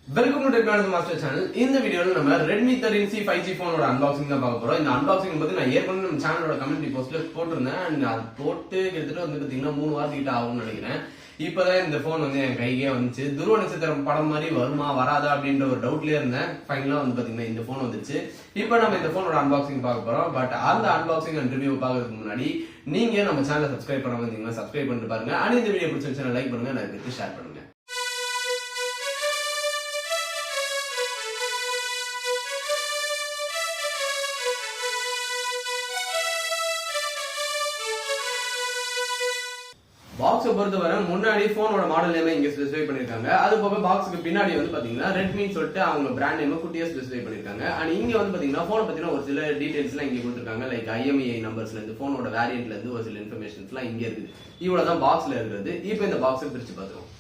Welcome to Technology Master Channel. இந்த வீடியோல நம்ம Redmi 13C 5G போனோட அன்பாக்சிங் தான் பார்க்க போறோம். இந்த அன்பாக்சிங் பத்தி நான் ஏற்கனவே நம்ம சேனலோட கம்யூனிட்டி போஸ்ட்ல போட்டிருந்தேன். அண்ட் அது போட்டு கிட்டத்தட்ட வந்து பாத்தீங்கன்னா 3 வாரத்துக்கிட்ட ஆகும்னு நினைக்கிறேன். இப்பதான் இந்த போன் வந்து என் கைக்கே வந்துச்சு. துருவ நட்சத்திரம் படம் மாதிரி வருமா வராதா அப்படின்ற ஒரு டவுட்லயே இருந்தேன். ஃபைனலா வந்து பாத்தீங்கன்னா இந்த போன் வந்துச்சு. இப்போ நம்ம இந்த போனோட அன்பாக்சிங் பார்க்க போறோம். பட் அந்த அன்பாக்சிங் அண்ட் ரிவ்யூ பார்க்கறதுக்கு முன்னாடி நீங்க நம்ம சேனலை சப்ஸ்கிரைப் பண்ணாம இருந்தீங்கன்னா சப்ஸ்கிரைப் பண்ணிட்டு பாருங்க. அண்ட் இந்த வீடியோ பிடிச்சிருந்துச்சுன்னா லைக் பண்ணுங்க, நிறைய ஷேர் பண்ணுங்க. பாக்ஸை பொறுத்தவரை முன்னாடி போனோட மாடல் நேம் இங்க ஸ்பெசிஃபை பண்ணிருக்காங்க. அது போக பாக்ஸுக்கு பின்னாடி வந்து பாத்தீங்கன்னா ரெட்மின்னு சொல்லிட்டு அவங்க பிராண்ட் நேம் குட்டியா ஸ்பெசிஃபை பண்ணிருக்காங்க. அண்ட் இங்க வந்து பாத்தீங்கன்னா போனை பத்தின ஒரு சில டீடைல்ஸ் எல்லாம் இங்க கொடுத்துருக்காங்க. லைக் IMEI நம்பர்ஸ்ல இருந்து போனோட வேரியன்ட்ல இருந்து ஒரு சில இன்ஃபர்மேஷன்ஸ் எல்லாம் இங்க இருக்குது. இவ்வளவுதான் பாக்ஸ்ல இருக்கிறது. இப்போ இந்த பாக்ஸை பிரிச்சு பாத்துருவோம்.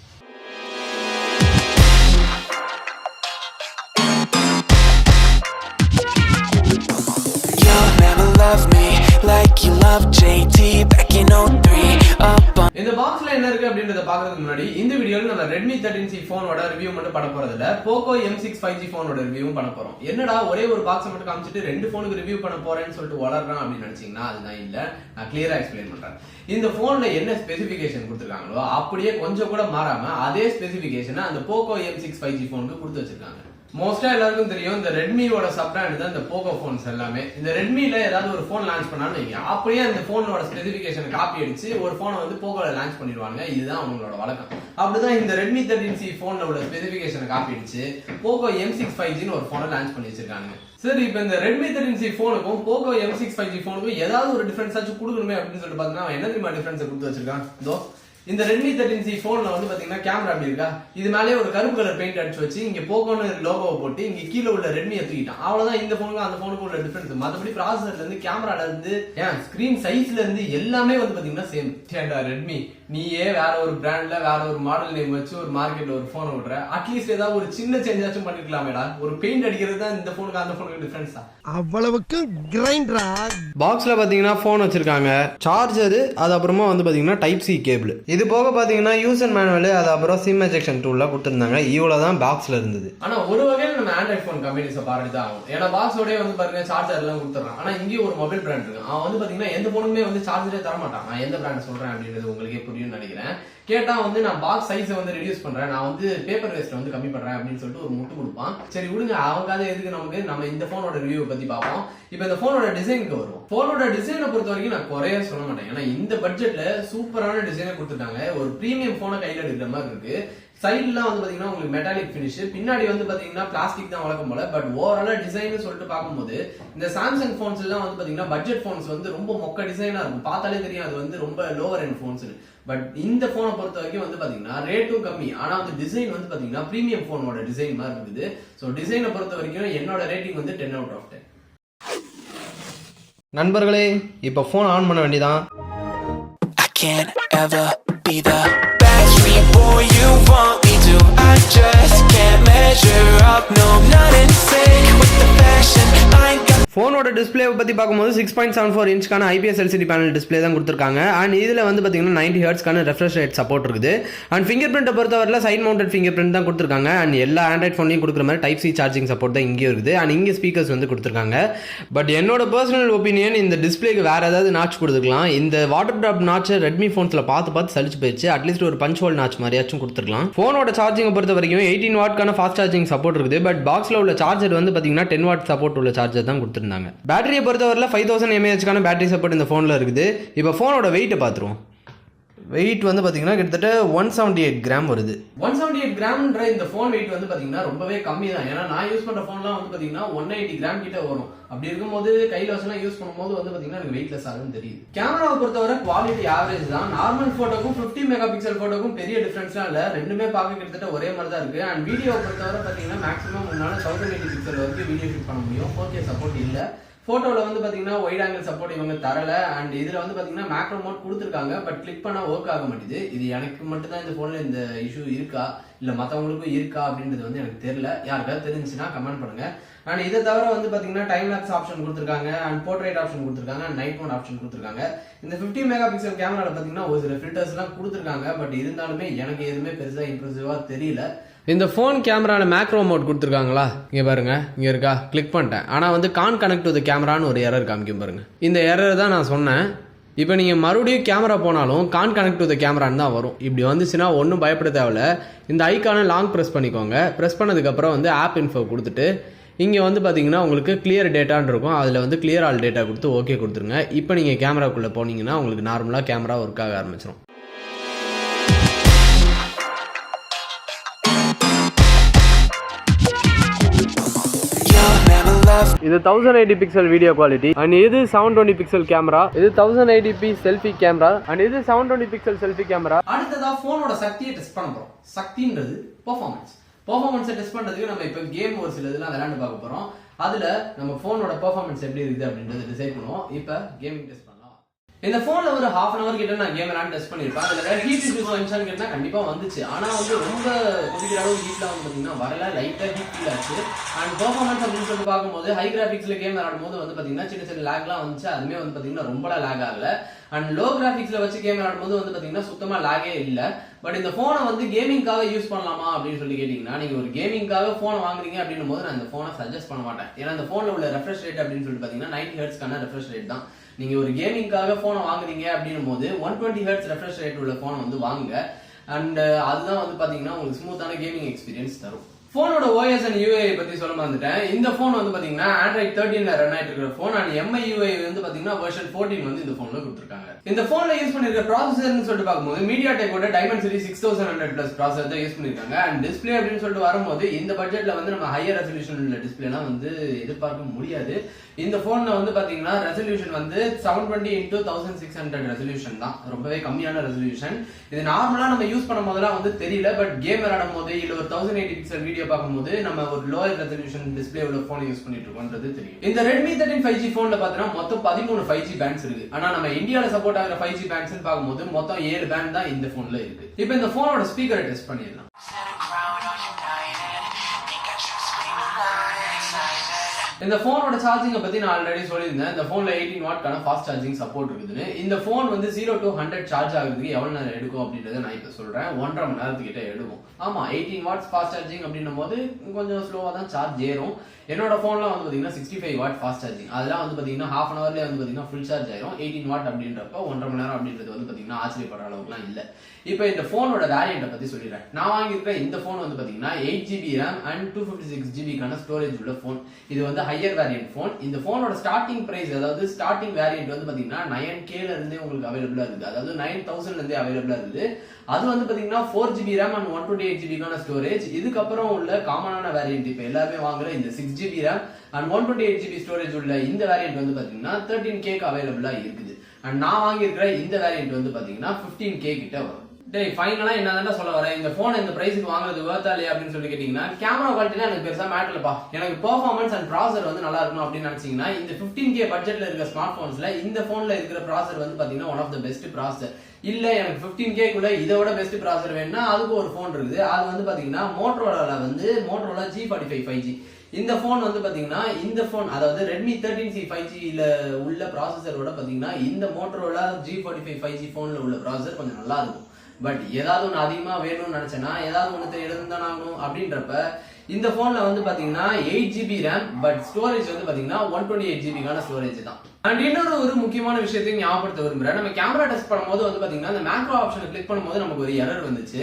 இந்த பாக்ஸ்ல என்ன இருக்கு அப்படின்றத பாக்குறதுக்கு முன்னாடி இந்த வீடியோல நம்ம Redmi 13C போனோட ரிவ்யூ மட்டும் பண்ண போறது இல்ல, Poco M6 5G போனோட ரிவ்யூவும் பண்ண போறோம். என்னடா ஒரே ஒரு பாக்ஸ் மட்டும் காமிச்சிட்டு ரெண்டு போனுக்கு ரிவ்யூ பண்ண போறேன்னு சொல்லிட்டு வளர்றான் அப்படின்னு நினைச்சீங்கன்னா அதுதான் இல்ல. நான் கிளியரா எக்ஸ்பிளைன் பண்றேன். இந்த போன்ல என்ன ஸ்பெசிபிகேஷன் கொடுத்திருக்காங்களோ அப்படியே கொஞ்சம் கூட மாறாம அதே ஸ்பெசிபிகேஷனை அந்த Poco M6 5G போனுக்கு கொடுத்து வச்சிருக்காங்க. மோஸ்டா எல்லாருக்கும் தெரியும் இந்த ரெட்மியோட சப் பிராண்ட் தான் இந்த போகோ போன்ஸ் எல்லாமே. இந்த ரெட்மில ஏதாவது ஒரு போன் லான்ச் பண்ணாலும் வைங்க, அப்படியே அந்த போனோட ஸ்பெசிபிகேஷன் காப்பி அடிச்சு ஒரு போனை வந்து போகோல லான்ச் பண்ணிடுவாங்க. இதுதான் அவங்களோட வழக்கம். அப்படிதான் இந்த Redmi 13C போன்ல உள்ள ஸ்பெசிபிகேஷன் காப்பி அடிச்சு Poco M6 5Gன்னு ஒரு போனை லான்ச் பண்ணி வச்சிருக்காங்க. சரி, இப்ப இந்த Redmi 13C போனுக்கும் Poco M6 5G போனுக்கும் ஏதாவது ஒரு டிஃபரன்ஸ் ஆச்சு கொடுக்கணுமே அப்படின்னு சொல்லிட்டு பாத்தீங்கன்னா என்ன தெரியுமா டிஃபரன்ஸ் கொடுத்து வச்சிருக்கான். இதோ இந்த Redmi 13C போன்ல வந்து பாத்தீங்கன்னா கேமரா அப்படி இருக்கா, இது மேலே ஒரு கருப்பு கலர் பெயிண்ட் அடிச்சு வச்சு இங்க போகோன்னு லோகோவை போட்டு இங்க கீழே உள்ள ரெட்மி தூக்கிட்டான். அவ்வளவுதான் இந்த போனுக்கும் அந்த போனுக்கும் உள்ள டிஃபரன்ஸ். மற்றபடி ப்ராசஸர்ல இருந்து கேமரால இருந்து ஸ்கிரீன் சைஸ்ல இருந்து எல்லாமே வந்து பாத்தீங்கன்னா சேம். ஏண்டா ரெட்மி, நீயே வேற ஒரு பிராண்ட்ல வேற ஒரு மாடல் நேம் வச்சு ஒரு மார்க்கெட்ல ஒரு போன் விடுற, அட்லீஸ்ட் ஏதாவது ஒரு சின்ன சேஞ்ச் ஆச்சும் பண்ணிருக்கலாமேடா. ஒரு பெயிண்ட் அடிக்கிறது தான் இந்த போனுக்கு அந்த போனுக்கு டிஃபரன்ஸ் தான். அவ்வளவுக்கு கிரைண்டரா. பாக்ஸ்ல பாத்தீங்கன்னா போன் வச்சிருக்காங்க, சார்ஜர், அது அப்புறமா வந்து பாத்தீங்கன்னா டைப் சி கேபிள். இது போக பாத்தீங்கன்னா யூசர் மேனுவல், அது அப்புறம் சிம் எஜெக்ஷன் டூல்ல கொடுத்திருந்தாங்க. இவ்வளவுதான் பாக்ஸ்ல இருந்தது. ஆனா ஒரு வகையில நம்ம ஆண்ட்ராய்ட் போன் கம்பெனிஸை பாராட்டிதான் ஆகும். ஏன்னா பாக்ஸோடய வந்து பாருங்க சார்ஜர் எல்லாம் கொடுத்துறான். ஆனா இங்கேயும் ஒரு மொபைல் பிராண்ட் இருக்கு. அவன் வந்து பாத்தீங்கன்னா எந்த போனுமே வந்து சார்ஜரே தர மாட்டான். நான் எந்த பிராண்ட் சொல்றேன் அப்படின்றது உங்களுக்கே புரியும் நினைக்கிறேன். கேட்டா வந்து நான் பாக்ஸ் சைஸை வந்து ரெடியூஸ் பண்றேன், நான் வந்து பேப்பர் வேஸ்ட் வந்து கம்மி பண்றேன் அப்படின்னு சொல்லிட்டு ஒரு முட்டு கொடுப்பான். சரி விடுங்க, அவங்காத எதுக்கு நமக்கு. நம்ம இந்த போனோட ரிவ்யூ பத்தி பார்ப்போம். இப்போ இந்த போனோட டிசைனுக்கு வருவோம். போனோட டிசைனை பொறுத்த வரைக்கும் நான் குறைய சொல்ல மாட்டேன். ஏன்னா இந்த பட்ஜெட்ல சூப்பரான டிசைனை கொடுத்துட்டாங்க. ஒரு பிரீமியம் போனை கையில எடுக்கிற மாதிரி இருக்கு. சைட்லாம் வந்து பாத்தீங்கன்னா உங்களுக்கு மெட்டாலிக் பினிஷ், பின்னாடி வந்து பாத்தீங்கன்னா பிளாஸ்டிக் தான் வழக்கம் போல. பட் ஓவராலா டிசைன் சொல்லிட்டு பார்க்கும்போது இந்த சாம்சங் போன்ஸ் எல்லாம் வந்து பாத்தீங்கன்னா பட்ஜெட் போன்ஸ் வந்து ரொம்ப மொக்க டிசைனா இருக்கும். பார்த்தாலே தெரியும் அது வந்து ரொம்ப லோவர் எண்ட் போன்ஸ். பட் இந்த போனை பொறுத்த வரைக்கும் வந்து பாத்தீங்கன்னா ரேட்டும் கம்மி, ஆனா வந்து டிசைன் வந்து பாத்தீங்கன்னா பிரீமியம் போனோட டிசைன் மாதிரி இருக்குது. ஸோ டிசைனை பொறுத்த வரைக்கும் என்னோட ரேட்டிங் வந்து 10 out of 10. நண்பர்களே, இப்போ போன் ஆன் பண்ண வேண்டியதான். I can't ever be the Backstreet boy you want me to. I just can't measure up. No, I'm not in sync with the fashion. I ain't got. போனோட display பத்தி பார்க்கும்போது 6.74 இன்ச்க்கான IPS LCD panel display தான் கொடுத்துருக்காங்க. And இதுல வந்து பாத்தீங்கன்னா 90 ஹெர்ட்ஸ்க்கான refresh rate support இருக்குது. And finger print பொறுத்தவரையில சைட் மவுண்டட் ஃபிங்கர் பிரிண்ட் தான் கொடுத்துருக்காங்க. அண்ட் எல்லா ஆண்ட்ராய்ட் ஃபோன்லையும் கொடுக்குற மாதிரி டைப் சி சார்ஜிங் சப்போர்ட் தான் இங்கே இருக்குது. அண்ட் இங்கே ஸ்பீக்கர்ஸ் வந்து கொடுத்துருக்காங்க. பட் என்னோட பர்சனல் ஒப்பீனியன், இந்த டிஸ்பிளேக்கு வேற ஏதாவது நாட்ச் கொடுத்துருக்கலாம். இந்த வாட்டர் டிராப் நாட்சை ரெட்மி ஃபோன்ஸ்ல பார்த்து சலிச்சு போயிடுச்சு. அட்லீஸ்ட் ஒரு பஞ்ச் ஹோல் நாட்ச் மாதிரியாச்சும் கொடுத்துருக்கலாம். போனோட சார்ஜிங் பொறுத்த வரைக்கும் 18 வாட்க்கான ஃபாஸ்ட் சார்ஜிங் சப்போர்ட் இருக்குது. பட் பாக்ஸ்ல உள்ள சார்ஜர் வந்து பாத்தீங்கன்னா 10 வாட் சப்போர்ட் உள்ள சார்ஜர் தான் கொடுத்துருந்தாங்க. பேட்டரியை பொறுத்தவரையில் 5000 mAhக்கான பேட்டரி சப்போர்ட் இந்த ஃபோனில் இருக்குது. இப்போ ஃபோனோட வெயிட்டை பார்த்துருவோம். வெயிட் வந்து பாத்தீங்கன்னா கிட்டத்தட்ட 178 கிராம் வருது. 178 கிராம்ன்ற இந்த ஃபோன் வெயிட் வந்து பாத்தீங்கன்னா ரொம்பவே கம்மி தான். ஏன்னா நான் யூஸ் பண்ற ஃபோன்லாம் வந்து பாத்தீங்கன்னா 180 கிராம் கிட்ட வரும். அப்படி இருக்கும்போது கையில வச்சுலாம் யூஸ் பண்ணும்போது வந்து பாத்தீங்கன்னா எனக்கு வெயிட்லெஸ் ஆகுன்னு தெரியுது. கேமராவை பொறுத்தவரை குவாலிட்டி ஆவரேஜ் தான். நார்மல் போட்டோக்கும் 50 மெகா பிக்சல் போட்டோக்கும் பெரிய டிஃபரன்ஸ்லாம் இல்ல. ரெண்டுமே பார்க்க கிட்டத்தட்ட ஒரே மாதிரி தான் இருக்கு. அண்ட் வீடியோ பொறுத்தவரை பாத்தீங்கன்னா மேக்ஸிமம் உன்னால 1080 பிக்சல் வரைக்கும் வீடியோ ஷூட் பண்ண முடியும். 4K சப்போர்ட் இல்ல. போட்டோல வந்து பாத்தீங்கன்னா வைட் ஆங்கிள் சப்போர்ட் இவங்க தரல. அண்ட் இதுல வந்து பாத்தீங்கன்னா மேக்ரோ மோட் கொடுத்துருக்காங்க. பட் கிளிக் பண்ணா ஒர்க் ஆக மாட்டேது. இது எனக்கு மட்டும் தான் இந்த போன்ல இந்த இஷ்யூ இருக்கா இல்ல மத்தவங்களுக்கும் இருக்கா அப்படின்றது வந்து எனக்கு தெரியல. யாருக்காவது தெரிஞ்சுன்னா கமெண்ட் பண்ணுங்க. அண்ட் இதை தவிர வந்து பாத்தீங்கன்னா டைம் லாப்ஸ் ஆப்ஷன் கொடுத்துருக்காங்க. அண்ட் போர்ட்ரேட் ஆப்ஷன் கொடுத்துருக்காங்க. அண்ட் நைட் மோட் ஆப்ஷன் கொடுத்துருக்காங்க. இந்த 50 மெகா பிக்சல் கேமரால பாத்தீங்கன்னா ஒரு சில ஃபில்டர்ஸ் எல்லாம் கொடுத்துருக்காங்க. பட் இருந்தாலுமே எனக்கு எதுவுமே பெருசா இம்ப்ரெசிவா தெரியல. இந்த ஃபோன் கேமராவில் மேக்ரோ மோட் கொடுத்துருக்காங்களா, இங்கே பாருங்கள், இங்கே இருக்கா, கிளிக் பண்ணிட்டேன். ஆனால் வந்து கான் கனெக்ட் டு த கேமரான்னு ஒரு எரர் காமிக்கும் பாருங்கள். இந்த எரர் தான் நான் சொன்னேன். இப்போ நீங்கள் மறுபடியும் கேமரா போனாலும் கான் கனெக்ட் டு த கேமரான்னு தான் வரும். இப்படி வந்துச்சுன்னா ஒன்றும் பயப்பட தேவையில்ல. இந்த ஐக்கானை லாங் ப்ரெஸ் பண்ணிக்கோங்க. ப்ரெஸ் பண்ணதுக்கப்புறம் வந்து ஆப் இன்ஃபோ கொடுத்துட்டு இங்கே வந்து பார்த்தீங்கன்னா உங்களுக்கு கிளியர் டேட்டான்னு இருக்கும். அதில் வந்து கிளியர் ஆல் டேட்டா கொடுத்து ஓகே கொடுத்துருங்க. இப்போ நீங்கள் கேமராக்குள்ளே போனீங்கன்னா உங்களுக்கு நார்மலாக கேமரா ஒர்க் ஆக ஆரம்பிச்சிடும். இது 1080 பிக்சல் வீடியோ குவாலிட்டி அண்ட் இது 720 பிக்சல் கேமரா. இது 1080p செல்ஃபி கேமரா அண்ட் இது 720 பிக்சல் செல்ஃபி கேமரா. அடுத்ததா போனோட சக்தியை டெஸ்ட் பண்ண போறோம். சக்தின்றது பெர்ஃபார்மன்ஸை டெஸ்ட் பண்றதுக்கு நம்ம இப்போ கேம் ஒரு சில இதெல்லாம் விளையாண்டு பார்க்க போறோம். அதுல நம்ம போனோட பெர்ஃபார்மன்ஸ் எப்படி இருக்குது அப்படின்றத டிசைட் பண்ணுவோம். இப்போ கேமிங் டெஸ்ட் பண்ணலாம். இந்த போன்ல ஒரு ஹாஃப் அன் அவர் கிட்ட நான் கேம் விளையாண்டு டெஸ்ட் பண்ணிருப்பேன். அதுல ஹீட் இன்க்ரீஸ் வந்துச்சான்னு கேட்டா கண்டிப்பா வந்துச்சு. ஆனா வந்து ரொம்ப கொதிக்கிற அளவு ஹீட்ல வந்து பாத்தீங்கன்னா வரல, லைட்டா ஹீட் ஃபீல் ஆச்சு. அண்ட் பெர்ஃபார்மன்ஸ் அப்படின்னு சொல்லிட்டு பார்க்கும்போது ஹை கிராபிக்ஸ்ல கேம் விளையாடும் போது வந்து பாத்தீங்கன்னா சின்ன சின்ன லேக்லாம் வந்துச்சு. அதுமே வந்து பாத்தீங்கன்னா ரொம்ப லேக் ஆகல. அண்ட் லோ கிராபிக்ஸ்ல வச்சு கேம் விளையாடும் போது வந்து பாத்தீங்கன்னா சுத்தமா லேகே இல்ல. பட் இந்த போனை வந்து கேமிங்காக யூஸ் பண்ணலாமா அப்படின்னு சொல்லி கேட்டீங்கன்னா, நீங்க ஒரு கேமிங்காக போனை வாங்குறீங்க அப்படின்னும் போது நான் இந்த போனை சஜஸ்ட் பண்ண மாட்டேன். ஏன்னா இந்த போன்ல உள்ள ரெஃப்ரெஷ் ரேட் அப்படின்னு சொல்லிட்டு பாத்தீங்கன்னா 90 ஹெர்ட்ஸ்க்கான ரெஃப்ரெஷ் ரேட் தான். நீங்க ஒரு கேமிங்காக போனை வாங்குறீங்க அப்படின்னும் போது 120 ஹெர்ட்ஸ் ரெஃப்ரெஷ் ரேட் உள்ள போனை வந்து வாங்குங்க. அண்ட் அதுதான் வந்து பாத்தீங்கன்னா உங்களுக்கு ஸ்மூத்தான கேமிங் எக்ஸ்பீரியன்ஸ் தரும். போனோட OS அண்ட் UI பத்தி சொல்ல மறந்துட்டேன். இந்த போன் வந்து பாத்தீங்கன்னா Android 13ல ரன் ஆயிட்டு இருக்கிற போன் அண்ட் MIUI வந்து பாத்தீங்கன்னா வெர்ஷன் 14 வந்து இந்த போன்ல கொடுத்திருக்காங்க. இந்த போன்ல யூஸ் பண்ணிருக்க ப்ராசஸர்னு சொல்லிட்டு பார்க்கும்போது MediaTekோட Dimensity 6100 பிளஸ் ப்ராசஸர் தான் யூஸ் பண்ணிருக்காங்க. அண்ட் டிஸ்பிளே அப்படின்னு சொல்லிட்டு வரும்போது இந்த பட்ஜெட்ல வந்து நம்ம ஹையர் ரெசல்யூஷன் உள்ள டிஸ்பிளேலாம் வந்து எதிர்பார்க்க முடியாது. இந்த போன்ல வந்து பாத்தீங்கன்னா ரெசல்யூஷன் வந்து 720x1600 ரெசல்யூஷன் தான், ரொம்பவே கம்மியான ரெசல்யூஷன். இது நார்மலா நம்ம யூஸ் பண்ணும் போதெல்லாம் வந்து தெரியல. பட் கேம் விளையாடும் போது இல்ல ஒரு 1080 பிக்சல் வீடியோ பார்க்கும்போது நம்ம ஒரு லோயர் ரெசல்யூஷன் டிஸ்பிளே உள்ள போன் யூஸ் பண்ணிட்டு இருக்கோம்ன்றது தெரியும். இந்த Redmi 13 5G போன்ல பாத்தீங்கன்னா மொத்தம் 13 5G பேண்ட்ஸ் இருக்கு. ஆனா நம்ம இந்தியால சப்போர்ட் ஆகிற 5G பேண்ட்ஸ் பார்க்கும்போது மொத்தம் 7 பேண்ட் தான் இந்த போன்ல இருக்கு. இப்போ இந்த போனோட ஸ்பீக்கரை டெஸ்ட் பண்ணிடலாம். இந்த போனோட சார்ஜிங்கை பத்தி நான் ஆல்ரெடி சொல்லியிருந்தேன். இந்த போன்ல 18 வாட்கான ஃபாஸ்ட் சார்ஜிங் சப்போர்ட் இருக்குதுன்னு. இந்த போன் வந்து 0 to 100 சார்ஜ் ஆகுறதுக்கு எவ்வளவு நேரம் எடுக்கும் அப்படின்றத நான் இப்ப சொல்றேன். 1.5 மணி நேரத்துக்கிட்ட எடுக்கும். ஆமா, 18 வாட்ஸ் ஃபாஸ்ட் சார்ஜிங் அப்படின்னும் போது கொஞ்சம் ஸ்லோவா தான் சார்ஜ் ஏறும். என்னோட போன்ல வந்து பாத்தீங்கன்னா 65 வாட் ஃபாஸ்ட் சார்ஜிங். அதெல்லாம் வந்து பாத்தீங்கன்னா ஹாஃப் அன் அவர்லயே வந்து பாத்தீங்கன்னா ஃபுல் சார்ஜ் ஆயிரும். 18 வாட் அப்படின்றப்ப 1.5 மணி நேரம் அப்படின்றது வந்து பாத்தீங்கன்னா ஆச்சரியப்படுற அளவுக்குலாம் இல்ல. இப்போ இந்த போனோட வேரியண்ட்டை பத்தி சொல்லிடுறேன். நான் வாங்கியிருக்க இந்த போன் வந்து பாத்தீங்கன்னா 8GB RAM அண்ட் 256GB கான ஸ்டோரேஜ் உள்ள போன். இது வந்து ஹையர் வேரியன்ட் போன். இந்த போனோட ஸ்டார்டிங் பிரைஸ், அதாவது ஸ்டார்டிங் வேரியன்ட் வந்து பாத்தீங்கன்னா 9Kல இருந்தே உங்களுக்கு அவைலபிளா இருக்குது. அதாவது 9000ல இருந்தே அவைலபிளா இருக்குது. அது வந்து பாத்தீங்கன்னா 4GB RAM அண்ட் 128GB கான ஸ்டோரேஜ். இதுக்கப்புறம் உள்ள காமனான வேரியன்ட் இப்ப எல்லாருமே வாங்குற இந்த 6GB RAM and 128GB storage உள்ள இந்த வேரியன்ட் வந்து பாத்தீங்கன்னா 13Kக்கு அவைலபிளா இருக்குது. அண்ட் நான் வாங்கியிருக்கிற இந்த வேரியன்ட் வந்து பாத்தீங்கன்னா 15K கிட்ட வரும். ஃபைனலா என்ன சொல்ல வரேன், இந்த போன் இந்த பிரைஸ்க்கு வாங்குறது வர்த்தா இல்லையா அப்படின்னு சொல்லி கேட்டீங்கன்னா, கேமரா குவாலிட்டில எனக்கு பெருசா மேட்டர்லப்பா. எனக்கு பெர்ஃபார்மன்ஸ் அண்ட் ப்ராசஸர் வந்து நல்லா இருக்கணும் அப்படின்னு நினைச்சீங்கன்னா, இந்த 15K பட்ஜெட்ல இருக்க ஸ்மார்ட் போன்ஸ்ல இந்த போன்ல இருக்கிற ப்ராசஸர் வந்து பாத்தீங்கன்னா one of the best processor. இல்ல எனக்கு 15Kக்குள்ள இதோட பெஸ்ட் ப்ராசஸர் வேணும்னா அதுக்கு ஒரு போன் இருக்குது. அது வந்து பாத்தீங்கன்னா மோட்டோரோலால வந்து மோட்டோரோலா G45 5G. இந்த போன் வந்து பாத்தீங்கன்னா இந்த போன் அதாவது Redmi 13C 5Gல உள்ள ப்ராசஸரோட பாத்தீங்கன்னா இந்த மோட்டோரோலா G45 5G போன்ல உள்ள ப்ராசஸர் கொஞ்சம் நல்லா இருக்கும். பட் ஏதாவது ஒன்று அதிகமா வேணும்னு நினைச்சேன்னா, ஏதாவது ஒன்று எடுத்துதான் ஆகணும் அப்படின்றப்ப இந்த போன்ல வந்து பாத்தீங்கன்னா 8GB RAM பட் ஸ்டோரேஜ் வந்து பாத்தீங்கன்னா 128GB கான ஸ்டோரேஜ் தான். அண்ட் இன்னொரு முக்கியமான விஷயத்தையும் ஞாபகப்படுத்த விரும்புறேன். நம்ம கேமரா டெஸ்ட் பண்ணும்போது வந்து பாத்தீங்கன்னா இந்த மேக்ரோ ஆப்ஷனை கிளிக் பண்ணும்போது நமக்கு ஒரு எரர் வந்துச்சு.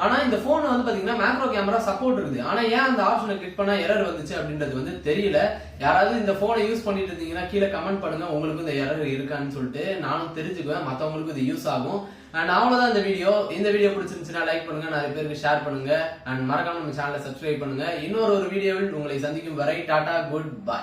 ஆனா இந்த போன்ல வந்து பாத்தீங்கன்னா மேக்ரோ கேமரா சப்போர்ட் இருக்குது. ஆனா ஏன் அந்த ஆப்ஷனை கிளிக் பண்ணா எரர் வந்துச்சு அப்படின்றது வந்து தெரியல. யாராவது இந்த போனை யூஸ் பண்ணிட்டு இருந்தீங்கன்னா கீழே கமெண்ட் பண்ணுங்க, உங்களுக்கு இந்த எரர் இருக்கான்னு சொல்லிட்டு நானும் தெரிஞ்சுக்குவேன், மத்தவங்களுக்கு இது யூஸ் ஆகும். அண்ட் அவ்வளவுதான் இந்த வீடியோ பிடிச்சிருந்துச்சுன்னா லைக் பண்ணுங்க, நிறைய பேருக்கு ஷேர் பண்ணுங்க அண்ட் மறக்காம நம்ம சேனலை சப்ஸ்கிரைப் பண்ணுங்க. இன்னொரு வீடியோவில் உங்களை சந்திக்கும் வரை டாடா, குட் பை.